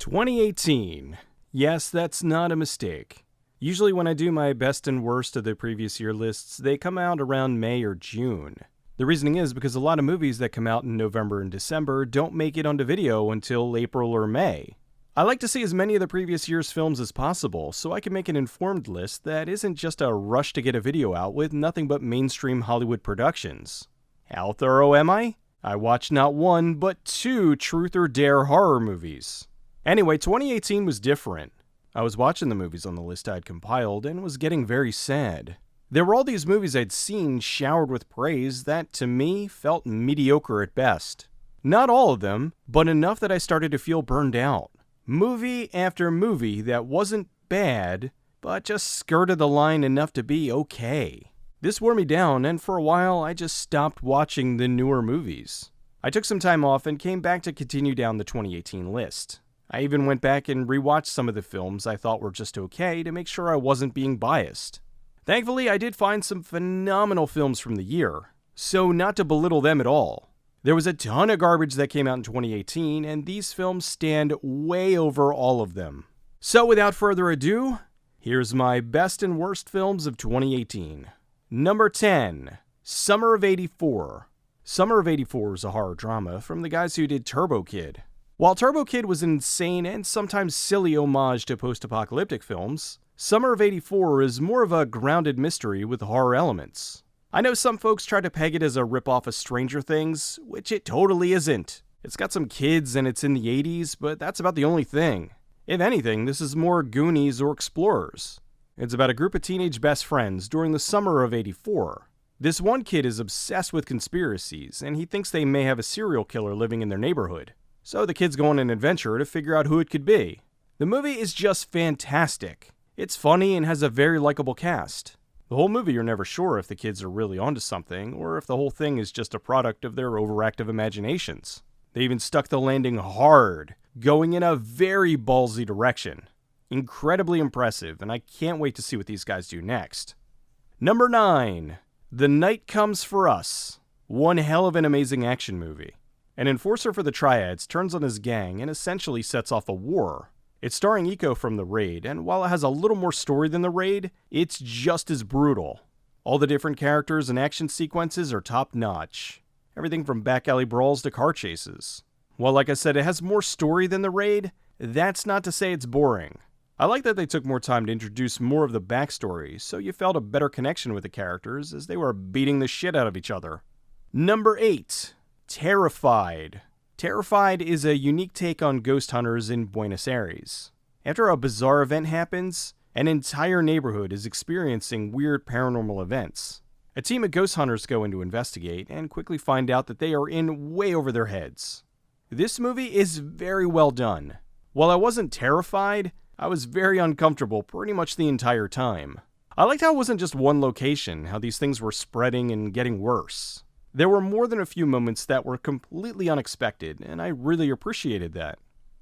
2018. Yes, that's not a mistake. Usually when I do my best and worst of the previous year lists, they come out around May or June. The reasoning is because a lot of movies that come out in November and December don't make it onto video until April or May. I like to see as many of the previous year's films as possible, so I can make an informed list that isn't just a rush to get a video out with nothing but mainstream Hollywood productions. How thorough am I? I watched not one, but two Truth or Dare horror movies. Anyway, 2018 was different. I was watching the movies on the list I'd compiled and was getting very sad. There were all these movies I'd seen showered with praise that, to me, felt mediocre at best. Not all of them, but enough that I started to feel burned out. Movie after movie that wasn't bad, but just skirted the line enough to be okay. This wore me down, and for a while I just stopped watching the newer movies. I took some time off and came back to continue down the 2018 list. I even went back and rewatched some of the films I thought were just okay to make sure I wasn't being biased. Thankfully, I did find some phenomenal films from the year, so not to belittle them at all. There was a ton of garbage that came out in 2018, and these films stand way over all of them. So without further ado, here's my best and worst films of 2018. Number 10, Summer of '84. Summer of '84 is a horror drama from the guys who did Turbo Kid. While Turbo Kid was an insane and sometimes silly homage to post-apocalyptic films, Summer of '84 is more of a grounded mystery with horror elements. I know some folks try to peg it as a ripoff of Stranger Things, which it totally isn't. It's got some kids and it's in the 80s, but that's about the only thing. If anything, this is more Goonies or Explorers. It's about a group of teenage best friends during the summer of '84. This one kid is obsessed with conspiracies, and he thinks they may have a serial killer living in their neighborhood. So the kids go on an adventure to figure out who it could be. The movie is just fantastic. It's funny and has a very likable cast. The whole movie you're never sure if the kids are really onto something, or if the whole thing is just a product of their overactive imaginations. They even stuck the landing hard, going in a very ballsy direction. Incredibly impressive, and I can't wait to see what these guys do next. Number 9, The Night Comes for Us. One hell of an amazing action movie. An enforcer for the Triads turns on his gang and essentially sets off a war. It's starring Eco from The Raid, and while it has a little more story than The Raid, it's just as brutal. All the different characters and action sequences are top-notch. Everything from back alley brawls to car chases. While like I said, it has more story than The Raid, that's not to say it's boring. I like that they took more time to introduce more of the backstory, so you felt a better connection with the characters as they were beating the shit out of each other. Number 8. Terrified. Terrified is a unique take on ghost hunters in Buenos Aires. After a bizarre event happens, an entire neighborhood is experiencing weird paranormal events. A team of ghost hunters go in to investigate and quickly find out that they are in way over their heads. This movie is very well done. While I wasn't terrified, I was very uncomfortable pretty much the entire time. I liked how it wasn't just one location, how these things were spreading and getting worse. There were more than a few moments that were completely unexpected, and I really appreciated that.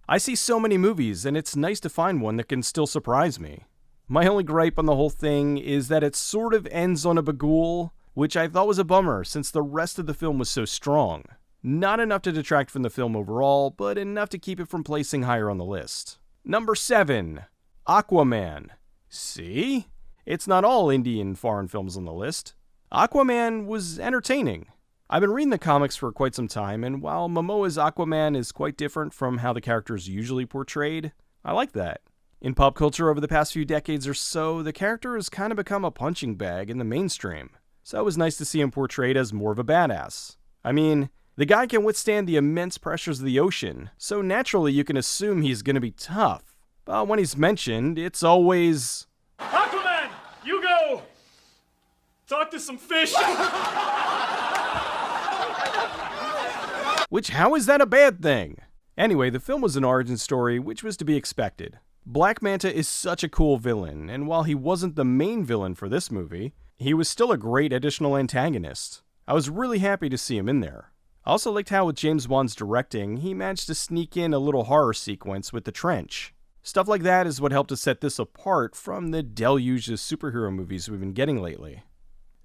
I see so many movies, and it's nice to find one that can still surprise me. My only gripe on the whole thing is that it sort of ends on a bagul, which I thought was a bummer since the rest of the film was so strong. Not enough to detract from the film overall, but enough to keep it from placing higher on the list. Number 7. Aquaman. See? It's not all indie and foreign films on the list. Aquaman was entertaining. I've been reading the comics for quite some time, and while Momoa's Aquaman is quite different from how the character is usually portrayed, I like that. In pop culture over the past few decades or so, the character has kind of become a punching bag in the mainstream, so it was nice to see him portrayed as more of a badass. I mean, the guy can withstand the immense pressures of the ocean, so naturally you can assume he's gonna be tough. But when he's mentioned, it's always... Aquaman, you go! Talk to some fish! Which, how is that a bad thing? Anyway, the film was an origin story, which was to be expected. Black Manta is such a cool villain, and while he wasn't the main villain for this movie, he was still a great additional antagonist. I was really happy to see him in there. I also liked how with James Wan's directing, he managed to sneak in a little horror sequence with the trench. Stuff like that is what helped to set this apart from the deluge of superhero movies we've been getting lately.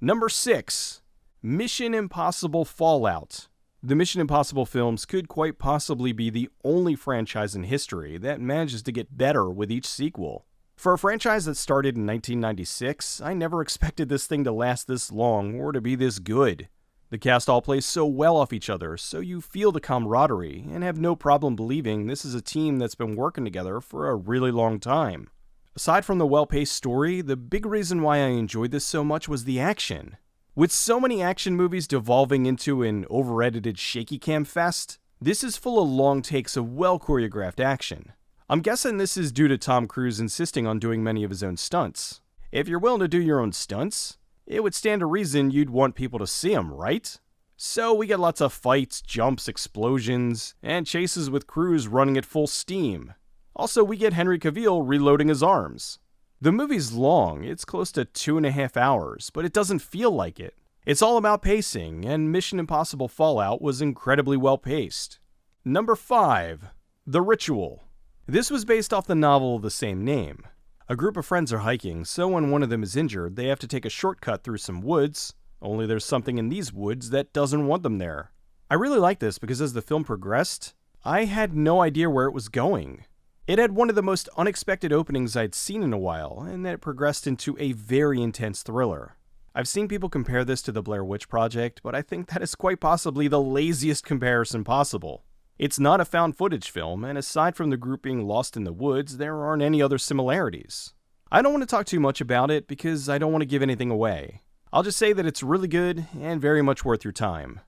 Number 6. Mission Impossible Fallout. The Mission Impossible films could quite possibly be the only franchise in history that manages to get better with each sequel. For a franchise that started in 1996, I never expected this thing to last this long or to be this good. The cast all plays so well off each other, so you feel the camaraderie and have no problem believing this is a team that's been working together for a really long time. Aside from the well-paced story, the big reason why I enjoyed this so much was the action. With so many action movies devolving into an over-edited shaky cam fest, this is full of long takes of well-choreographed action. I'm guessing this is due to Tom Cruise insisting on doing many of his own stunts. If you're willing to do your own stunts, it would stand to reason you'd want people to see them, right? So we get lots of fights, jumps, explosions, and chases with Cruise running at full steam. Also, we get Henry Cavill reloading his arms. The movie's long, it's close to 2.5 hours, but it doesn't feel like it. It's all about pacing, and Mission Impossible Fallout was incredibly well paced. Number 5. The Ritual. This was based off the novel of the same name. A group of friends are hiking, so when one of them is injured, they have to take a shortcut through some woods, only there's something in these woods that doesn't want them there. I really like this because as the film progressed, I had no idea where it was going. It had one of the most unexpected openings I'd seen in a while, and then it progressed into a very intense thriller. I've seen people compare this to the Blair Witch Project, but I think that is quite possibly the laziest comparison possible. It's not a found footage film, and aside from the group being lost in the woods, there aren't any other similarities. I don't want to talk too much about it because I don't want to give anything away. I'll just say that it's really good and very much worth your time.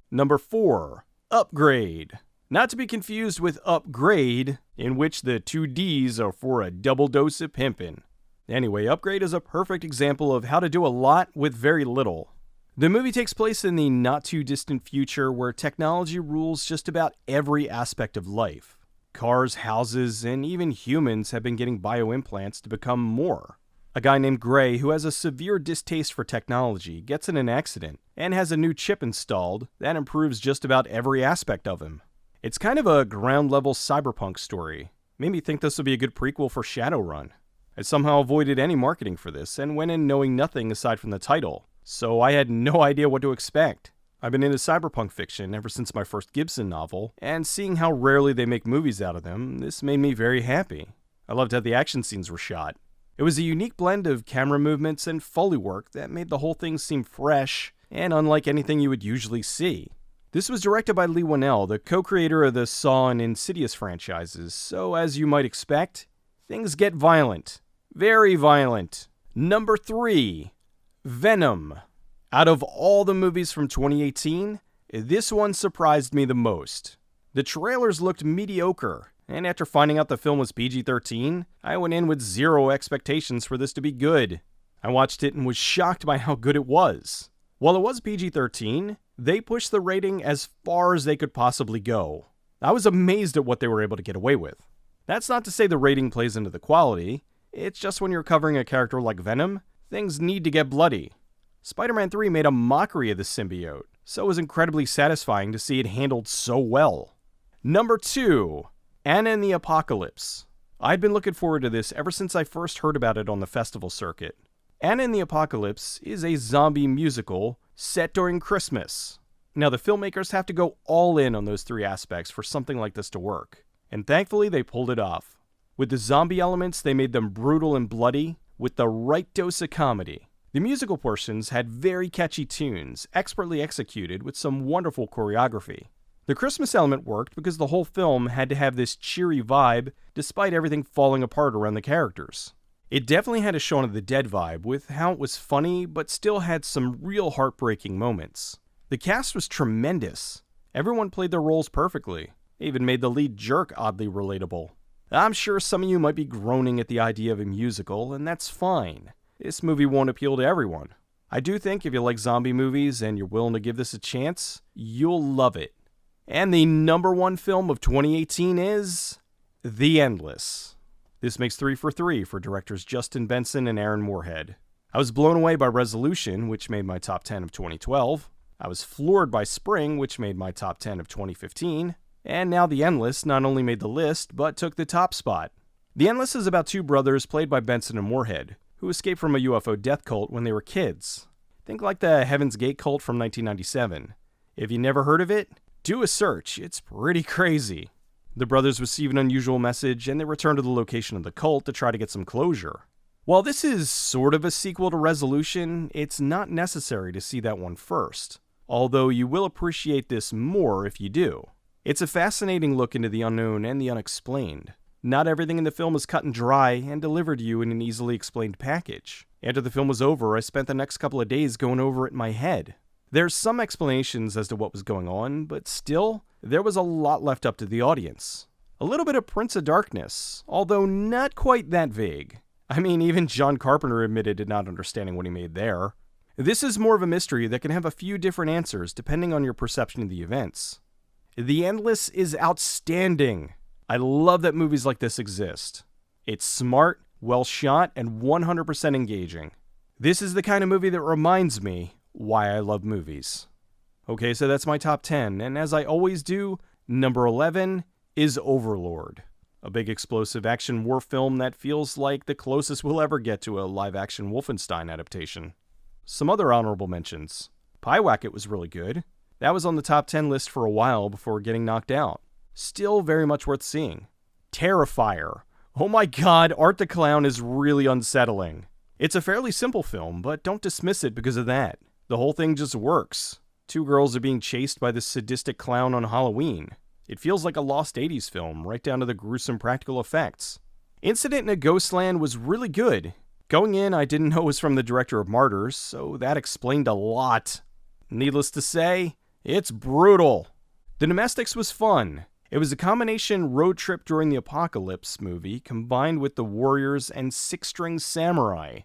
Number 4. Upgrade. Not to be confused with Upgrade, in which the 2 Ds are for a double dose of pimpin'. Anyway, Upgrade is a perfect example of how to do a lot with very little. The movie takes place in the not-too-distant future where technology rules just about every aspect of life. Cars, houses, and even humans have been getting bioimplants to become more. A guy named Gray, who has a severe distaste for technology, gets in an accident and has a new chip installed that improves just about every aspect of him. It's kind of a ground-level cyberpunk story. Made me think this would be a good prequel for Shadowrun. I somehow avoided any marketing for this and went in knowing nothing aside from the title, so I had no idea what to expect. I've been into cyberpunk fiction ever since my first Gibson novel, and seeing how rarely they make movies out of them, this made me very happy. I loved how the action scenes were shot. It was a unique blend of camera movements and Foley work that made the whole thing seem fresh and unlike anything you would usually see. This was directed by Lee Winnell, the co-creator of the Saw and Insidious franchises, so as you might expect, things get violent. Very violent. Number 3. Venom. Out of all the movies from 2018, this one surprised me the most. The trailers looked mediocre, and after finding out the film was PG-13, I went in with zero expectations for this to be good. I watched it and was shocked by how good it was. While it was PG-13, they pushed the rating as far as they could possibly go. I was amazed at what they were able to get away with. That's not to say the rating plays into the quality, it's just when you're covering a character like Venom, things need to get bloody. Spider-Man 3 made a mockery of the symbiote, so it was incredibly satisfying to see it handled so well. Number 2. Anna and the Apocalypse. I'd been looking forward to this ever since I first heard about it on the festival circuit. Anna and the Apocalypse is a zombie musical set during Christmas. Now, the filmmakers have to go all in on those 3 aspects for something like this to work, and thankfully they pulled it off. With the zombie elements, they made them brutal and bloody, with the right dose of comedy. The musical portions had very catchy tunes, expertly executed with some wonderful choreography. The Christmas element worked because the whole film had to have this cheery vibe, despite everything falling apart around the characters. It definitely had a Shaun of the Dead vibe, with how it was funny, but still had some real heartbreaking moments. The cast was tremendous. Everyone played their roles perfectly. They even made the lead jerk oddly relatable. I'm sure some of you might be groaning at the idea of a musical, and that's fine. This movie won't appeal to everyone. I do think if you like zombie movies and you're willing to give this a chance, you'll love it. And the number 1 film of 2018 is The Endless. This makes 3 for 3 for directors Justin Benson and Aaron Moorhead. I was blown away by Resolution, which made my top 10 of 2012. I was floored by Spring, which made my top 10 of 2015. And now The Endless not only made the list, but took the top spot. The Endless is about 2 brothers played by Benson and Moorhead, who escaped from a UFO death cult when they were kids. Think like the Heaven's Gate cult from 1997. If you never heard of it, Do a search, it's pretty crazy. The brothers receive an unusual message and they return to the location of the cult to try to get some closure. While this is sort of a sequel to Resolution, it's not necessary to see that one first, although you will appreciate this more if you do. It's a fascinating look into the unknown and the unexplained. Not everything in the film is cut and dry and delivered to you in an easily explained package. After the film was over, I spent the next couple of days going over it in my head. There's some explanations as to what was going on, but still, there was a lot left up to the audience. A little bit of Prince of Darkness, although not quite that vague. I mean, even John Carpenter admitted to not understanding what he made there. This is more of a mystery that can have a few different answers depending on your perception of the events. The Endless is outstanding. I love that movies like this exist. It's smart, well shot, and 100% engaging. This is the kind of movie that reminds me why I love movies. Okay, so that's my top 10, and as I always do, number 11 is Overlord. A big explosive action war film that feels like the closest we'll ever get to a live-action Wolfenstein adaptation. Some other honorable mentions. Pyewacket was really good. That was on the top 10 list for a while before getting knocked out. Still very much worth seeing. Terrifier. Oh my god, Art the Clown is really unsettling. It's a fairly simple film, but don't dismiss it because of that. The whole thing just works. Two girls are being chased by this sadistic clown on Halloween. It feels like a lost 80s film, right down to the gruesome practical effects. Incident in a Ghostland was really good. Going in, I didn't know it was from the director of Martyrs, so that explained a lot. Needless to say, it's brutal. The Domestics was fun. It was a combination road trip during the apocalypse movie combined with the Warriors and Six-String Samurai.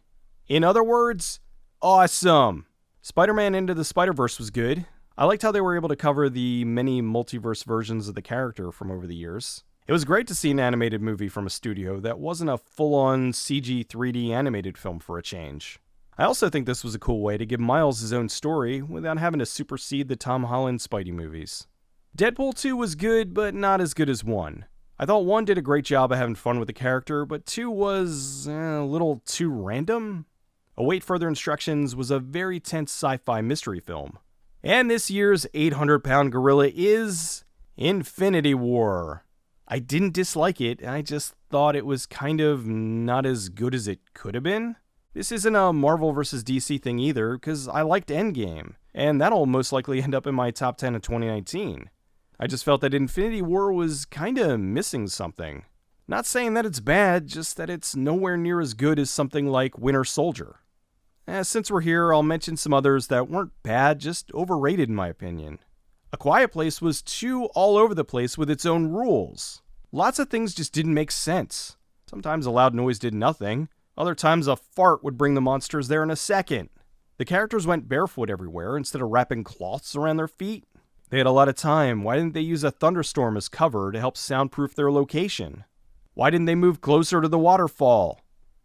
In other words, awesome. Spider-Man Into the Spider-Verse was good. I liked how they were able to cover the many multiverse versions of the character from over the years. It was great to see an animated movie from a studio that wasn't a full-on CG 3D animated film for a change. I also think this was a cool way to give Miles his own story without having to supersede the Tom Holland Spidey movies. Deadpool 2 was good, but not as good as 1. I thought 1 did a great job of having fun with the character, but 2 was a little too random. Await Further Instructions was a very tense sci-fi mystery film. And this year's 800-pound gorilla is Infinity War. I didn't dislike it, I just thought it was kind of not as good as it could have been. This isn't a Marvel vs. DC thing either, because I liked Endgame, and that'll most likely end up in my top 10 of 2019. I just felt that Infinity War was kinda missing something. Not saying that it's bad, just that it's nowhere near as good as something like Winter Soldier. Since we're here, I'll mention some others that weren't bad, just overrated in my opinion. A Quiet Place was too all over the place with its own rules. Lots of things just didn't make sense. Sometimes a loud noise did nothing. Other times a fart would bring the monsters there in a second. The characters went barefoot everywhere instead of wrapping cloths around their feet. They had a lot of time. Why didn't they use a thunderstorm as cover to help soundproof their location? Why didn't they move closer to the waterfall?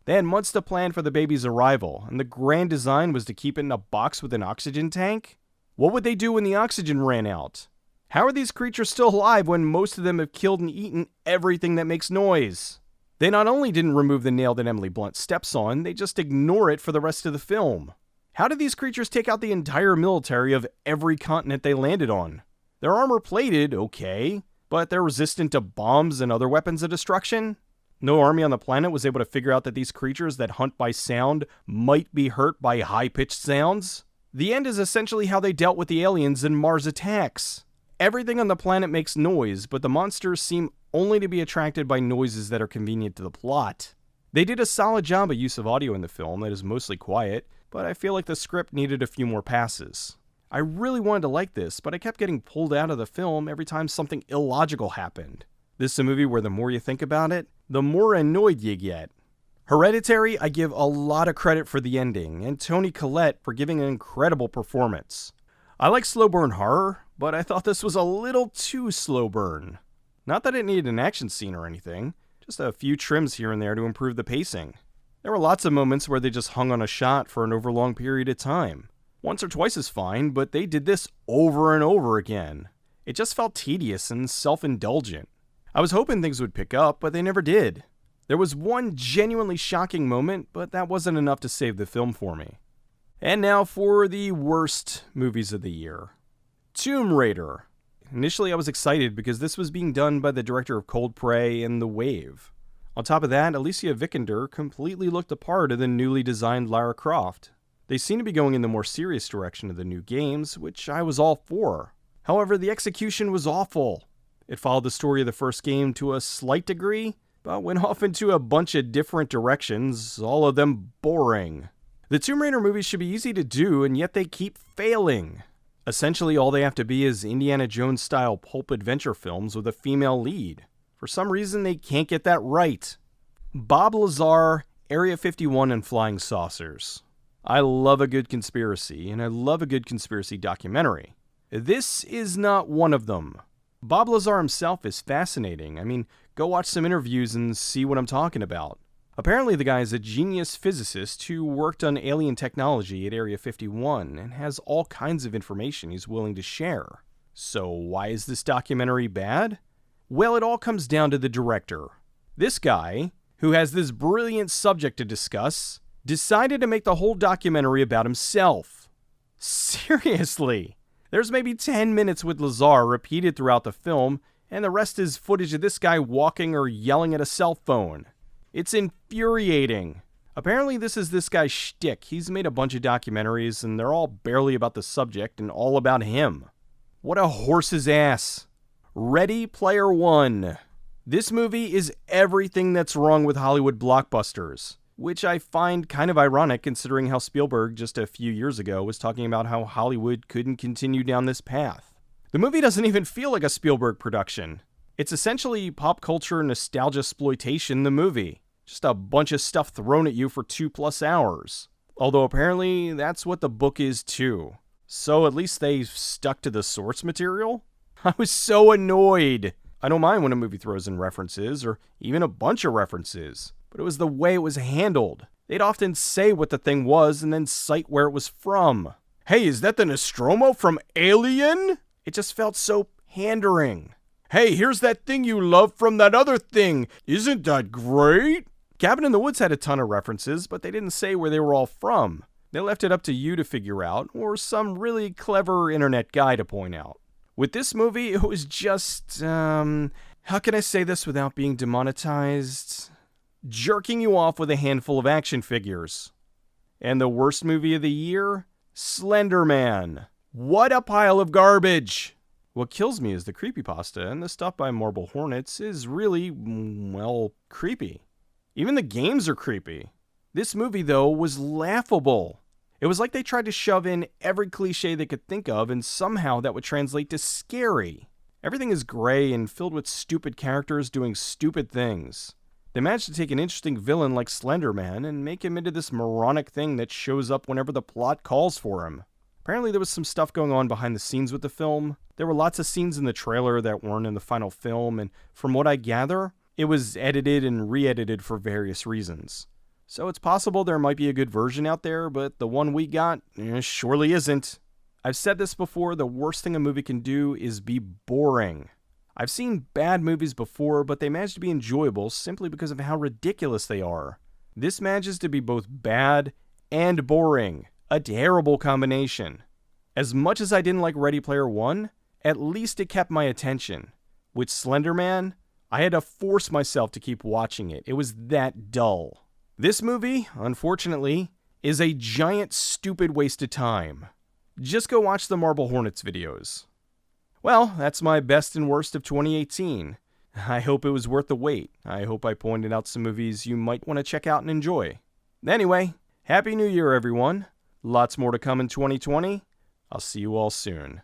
They had months to plan for the baby's arrival, and the grand design was to keep it in a box with an oxygen tank? What would they do when the oxygen ran out? How are these creatures still alive when most of them have killed and eaten everything that makes noise? They not only didn't remove the nail that Emily Blunt steps on, they just ignore it for the rest of the film. How did these creatures take out the entire military of every continent they landed on? They're armor-plated, okay, but they're resistant to bombs and other weapons of destruction? No army on the planet was able to figure out that these creatures that hunt by sound might be hurt by high-pitched sounds? The end is essentially how they dealt with the aliens in Mars Attacks. Everything on the planet makes noise, but the monsters seem only to be attracted by noises that are convenient to the plot. They did a solid job of use of audio in the film that is mostly quiet, but I feel like the script needed a few more passes. I really wanted to like this, but I kept getting pulled out of the film every time something illogical happened. This is a movie where the more you think about it, the more annoyed you get. Hereditary, I give a lot of credit for the ending, and Toni Collette for giving an incredible performance. I like slow burn horror, but I thought this was a little too slow burn. Not that it needed an action scene or anything, just a few trims here and there to improve the pacing. There were lots of moments where they just hung on a shot for an overlong period of time. Once or twice is fine, but they did this over and over again. It just felt tedious and self-indulgent. I was hoping things would pick up, but they never did. There was one genuinely shocking moment, but that wasn't enough to save the film for me. And now for the worst movies of the year. Tomb Raider. Initially, I was excited because this was being done by the director of Cold Prey and The Wave. On top of that, Alicia Vikander completely looked the part of the newly designed Lara Croft. They seem to be going in the more serious direction of the new games, which I was all for. However, the execution was awful. It followed the story of the first game to a slight degree, but went off into a bunch of different directions, all of them boring. The Tomb Raider movies should be easy to do, and yet they keep failing. Essentially, all they have to be is Indiana Jones-style pulp adventure films with a female lead. For some reason, they can't get that right. Bob Lazar, Area 51, and Flying Saucers. I love a good conspiracy, and I love a good conspiracy documentary. This is not one of them. Bob Lazar himself is fascinating. I mean, go watch some interviews and see what I'm talking about. Apparently the guy is a genius physicist who worked on alien technology at Area 51 and has all kinds of information he's willing to share. So why is this documentary bad? Well, it all comes down to the director. This guy, who has this brilliant subject to discuss, decided to make the whole documentary about himself. Seriously! There's maybe 10 minutes with Lazar repeated throughout the film, and the rest is footage of this guy walking or yelling at a cell phone. It's infuriating. Apparently this is this guy's shtick. He's made a bunch of documentaries, and they're all barely about the subject and all about him. What a horse's ass. Ready Player One. This movie is everything that's wrong with Hollywood blockbusters, which I find kind of ironic considering how Spielberg just a few years ago was talking about how Hollywood couldn't continue down this path. The movie doesn't even feel like a Spielberg production. It's essentially pop culture nostalgia exploitation, the movie. Just a bunch of stuff thrown at you for 2+ hours. Although apparently that's what the book is too. So at least they stuck to the source material? I was so annoyed. I don't mind when a movie throws in references, or even a bunch of references, but it was the way it was handled. They'd often say what the thing was and then cite where it was from. Hey, is that the Nostromo from Alien? It just felt so pandering. Hey, here's that thing you love from that other thing. Isn't that great? Cabin in the Woods had a ton of references, but they didn't say where they were all from. They left it up to you to figure out, or some really clever internet guy to point out. With this movie, it was just, how can I say this without being demonetized? Jerking you off with a handful of action figures. And the worst movie of the year? Slender Man. What a pile of garbage! What kills me is the creepypasta, and the stuff by Marble Hornets is really, well, creepy. Even the games are creepy. This movie, though, was laughable. It was like they tried to shove in every cliche they could think of, and somehow that would translate to scary. Everything is gray and filled with stupid characters doing stupid things. They managed to take an interesting villain like Slender Man and make him into this moronic thing that shows up whenever the plot calls for him. Apparently there was some stuff going on behind the scenes with the film. There were lots of scenes in the trailer that weren't in the final film, and from what I gather, it was edited and re-edited for various reasons. So it's possible there might be a good version out there, but the one we got surely isn't. I've said this before, the worst thing a movie can do is be boring. I've seen bad movies before, but they manage to be enjoyable simply because of how ridiculous they are. This manages to be both bad and boring. A terrible combination. As much as I didn't like Ready Player One, at least it kept my attention. With Slender Man, I had to force myself to keep watching it. It was that dull. This movie, unfortunately, is a giant stupid waste of time. Just go watch the Marble Hornets videos. Well, that's my best and worst of 2018. I hope it was worth the wait. I hope I pointed out some movies you might want to check out and enjoy. Anyway, Happy New Year, everyone. Lots more to come in 2020. I'll see you all soon.